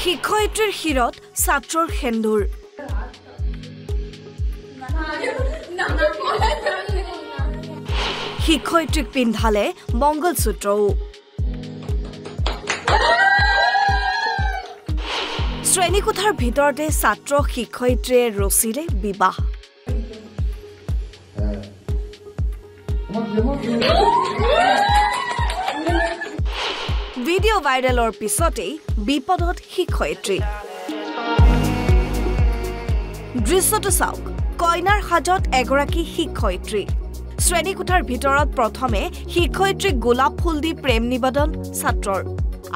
শিক্ষয়িত্ৰীৰ শিৰত ছাত্ৰৰ সেন্দুৰ শিক্ষয়িত্ৰীক পিন্ধালে মংগলসূত্ৰও শ্ৰেণীকোঠাৰ ভিতৰতে ছাত্ৰ শিক্ষয়িত্ৰীয়ে ৰচিলে বিবাহ ভিডিঅ' ভাইৰেলৰ পিছতেই বিপদত শিক্ষয়িত্ৰী দৃশ্যটো চাওক কইনাৰ সাজত এগৰাকী শিক্ষয়িত্ৰী শ্ৰেণীকোঠাৰ ভিতৰত প্ৰথমে শিক্ষয়িত্ৰীক গোলাপ ফুল দি প্ৰেম নিবেদন ছাত্ৰৰ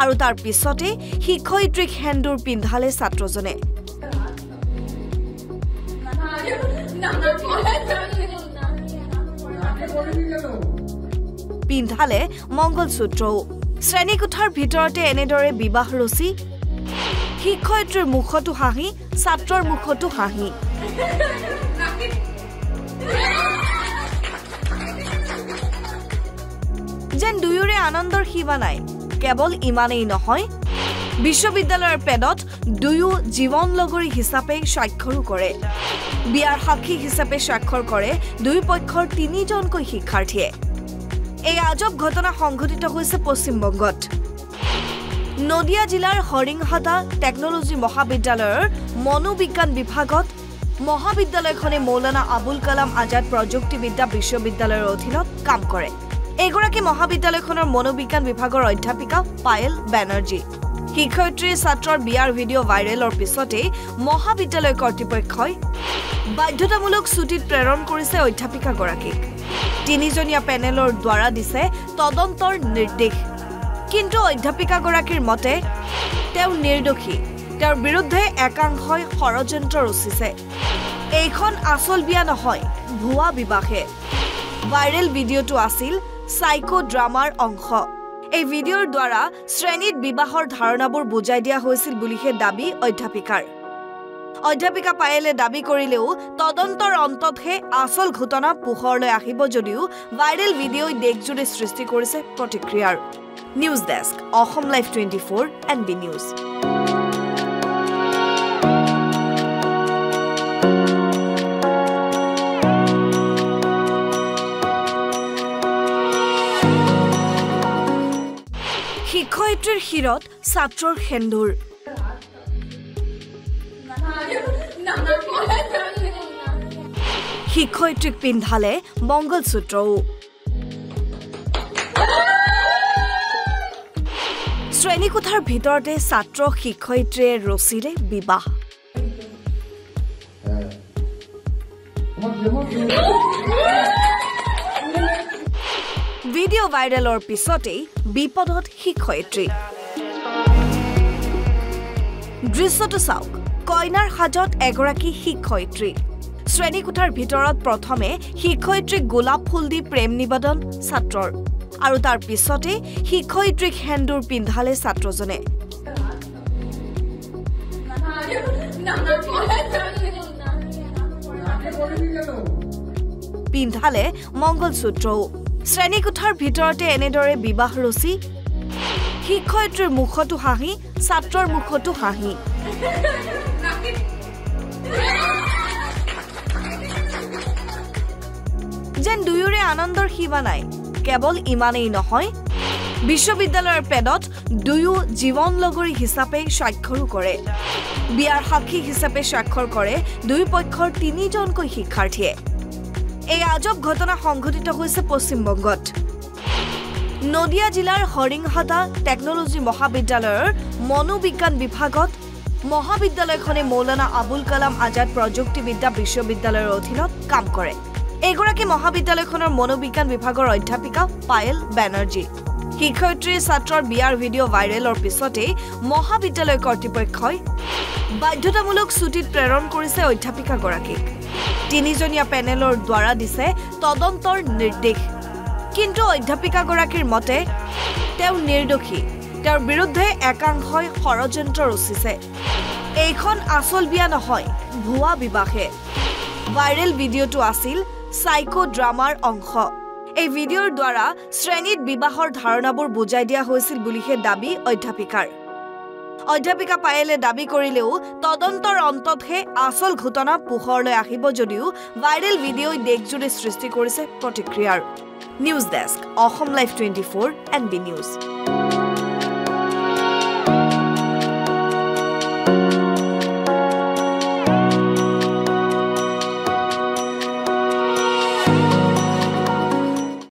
আৰু তাৰ পিছতে শিক্ষয়িত্ৰীক সেন্দুৰ পিন্ধালে ছাত্ৰজনে পিন্ধালে মংগলসূত্ৰও শ্ৰেণীকোঠাৰ ভিতৰতে এনেদৰে বিবাহ ৰচি শিক্ষয়িত্ৰীৰ মুখতো হাঁহি ছাত্ৰৰ মুখতো হাঁহি যেন দুয়োৰে আনন্দৰ সীমা নাই কেৱল ইমানেই নহয় বিশ্ববিদ্যালয়ৰ পেডত দুয়ো জীৱন লগৰী হিচাপে স্বাক্ষৰো কৰে বিয়াৰ সাক্ষী হিচাপে স্বাক্ষৰ কৰে দুই পক্ষৰ তিনিজনকৈ শিক্ষাৰ্থীয়ে এই আজব ঘটনা সংঘটিত হৈছে পশ্চিমবংগত নদিয়া জিলাৰ হৰিংহাটা টেকনলজি মহাবিদ্যালয়ৰ মনোবিজ্ঞান বিভাগত মহাবিদ্যালয়খনে মৌলানা আবুল কালাম আজাদ প্ৰযুক্তিবিদ্যা বিশ্ববিদ্যালয়ৰ অধীনত কাম কৰে এগৰাকী মহাবিদ্যালয়খনৰ মনোবিজ্ঞান বিভাগৰ অধ্যাপিকা পায়েল বেনাৰ্জী শিক্ষয়িত্ৰীৰ ছাত্ৰৰ বিয়াৰ ভিডিঅ' ভাইৰেলৰ পিছতে মহাবিদ্যালয় কৰ্তৃপক্ষই বাধ্যতামূলক ছুটিত প্ৰেৰণ কৰিছে অধ্যাপিকাগৰাকীক তিনিজনীয়া পেনেলৰ দ্বাৰা দিছে তদন্তৰ নিৰ্দেশ কিন্তু অধ্যাপিকাগৰাকীৰ মতে তেওঁ নিৰ্দোষী তেওঁৰ বিৰুদ্ধে একাংশই ষড়যন্ত্ৰ ৰচিছে এইখন আচল বিয়া নহয় ভুৱা বিবাহে ভাইৰেল ভিডিঅ'টো আছিল সাইকো ড্ৰামাৰ অংশ এই ভিডিঅ'ৰ দ্বাৰা শ্ৰেণীত বিবাহৰ ধাৰণাবোৰ বুজাই দিয়া হৈছিল বুলিহে দাবী অধ্যাপিকা পায়েলে দাবী কৰিলেও তদন্তৰ অন্ততহে আচল ঘটনা পোহৰলৈ আহিব যদিও ভাইৰেল ভিডিঅ'ই দেশজুৰি সৃষ্টি কৰিছে প্ৰতিক্ৰিয়াৰ news desk Assam live 24 NB news শিক্ষয়িত্ৰীৰ শিৰত ছাত্ৰৰ সেন্দুৰ শিক্ষয়িত্ৰীক পিন্ধালে মংগলসূত্ৰও শ্ৰেণীকোঠাৰ ভিতৰতে ছাত্ৰ শিক্ষয়িত্ৰীয়ে ৰচিলে বিবাহ ভিডিঅ' ভাইৰেলৰ পিছতেই বিপদত শিক্ষয়িত্ৰী দৃশ্যটো চাওক কইনাৰ সাজত এগৰাকী শিক্ষয়িত্ৰী শ্ৰেণীকোঠাৰ ভিতৰত প্ৰথমে শিক্ষয়িত্ৰীক গোলাপ ফুল দি প্ৰেম নিবেদন ছাত্ৰৰ আৰু তাৰ পিছতে শিক্ষয়িত্ৰীক সেন্দুৰ পিন্ধালে ছাত্ৰজনে পিন্ধালে মংগলসূত্ৰও শ্ৰেণীকোঠাৰ ভিতৰতে এনেদৰে বিবাহ ৰচি শিক্ষয়িত্ৰীৰ মুখতো হাঁহি ছাত্ৰৰ মুখতো হাঁহি যেন দুয়োৰে আনন্দৰ সীমা নাই কেৱল ইমানেই নহয় বিশ্ববিদ্যালয়ৰ পেডত দুয়ো জীৱন লগৰী হিচাপে স্বাক্ষৰো কৰে বিয়াৰ সাক্ষী হিচাপে স্বাক্ষৰ কৰে দুই পক্ষৰ তিনিজনকৈ শিক্ষাৰ্থীয়ে এই আজব ঘটনা সংঘটিত হৈছে পশ্চিমবংগত নদিয়া জিলাৰ হৰিংহাটা টেকনলজি মহাবিদ্যালয়ৰ মনোবিজ্ঞান বিভাগত মহাবিদ্যালয়খনে মৌলানা আবুল কালাম আজাদ প্ৰযুক্তিবিদ্যা বিশ্ববিদ্যালয়ৰ অধীনত কাম কৰে এগৰাকী মহাবিদ্যালয়খনৰ মনোবিজ্ঞান বিভাগৰ অধ্যাপিকা পায়েল বেনাৰ্জী শিক্ষয়িত্ৰীৰ ছাত্ৰৰ বিয়াৰ ভিডিঅ' ভাইৰেলৰ পিছতে মহাবিদ্যালয় কৰ্তৃপক্ষই বাধ্যতামূলক ছুটিত প্ৰেৰণ কৰিছে অধ্যাপিকাগৰাকীক তিনিজনীয়া পেনেলৰ দ্বাৰা দিছে তদন্তৰ নিৰ্দেশ কিন্তু অধ্যাপিকাগৰাকীৰ মতে তেওঁ নিৰ্দোষী তেওঁৰ বিৰুদ্ধে একাংশই ষড়যন্ত্ৰ ৰচিছে এইখন আচল বিয়া নহয় ভুৱা বিবাহে ভাইৰেল ভিডিঅ'টো আছিল সাইকো ড্ৰামাৰ অংশ এই ভিডিঅ'ৰ দ্বাৰা শ্ৰেণীত বিবাহৰ ধাৰণাবোৰ বুজাই দিয়া হৈছিল বুলিহে দাবী অধ্যাপিকাৰ অধ্যাপিকা পায়েলে দাবী কৰিলেও তদন্তৰ অন্ততহে আচল ঘটনা পোহৰলৈ আহিব যদিও ভাইৰেল ভিডিঅ'ই দেশজুৰি সৃষ্টি কৰিছে প্ৰতিক্ৰিয়াৰ। News desk, Assam live 24 NB news.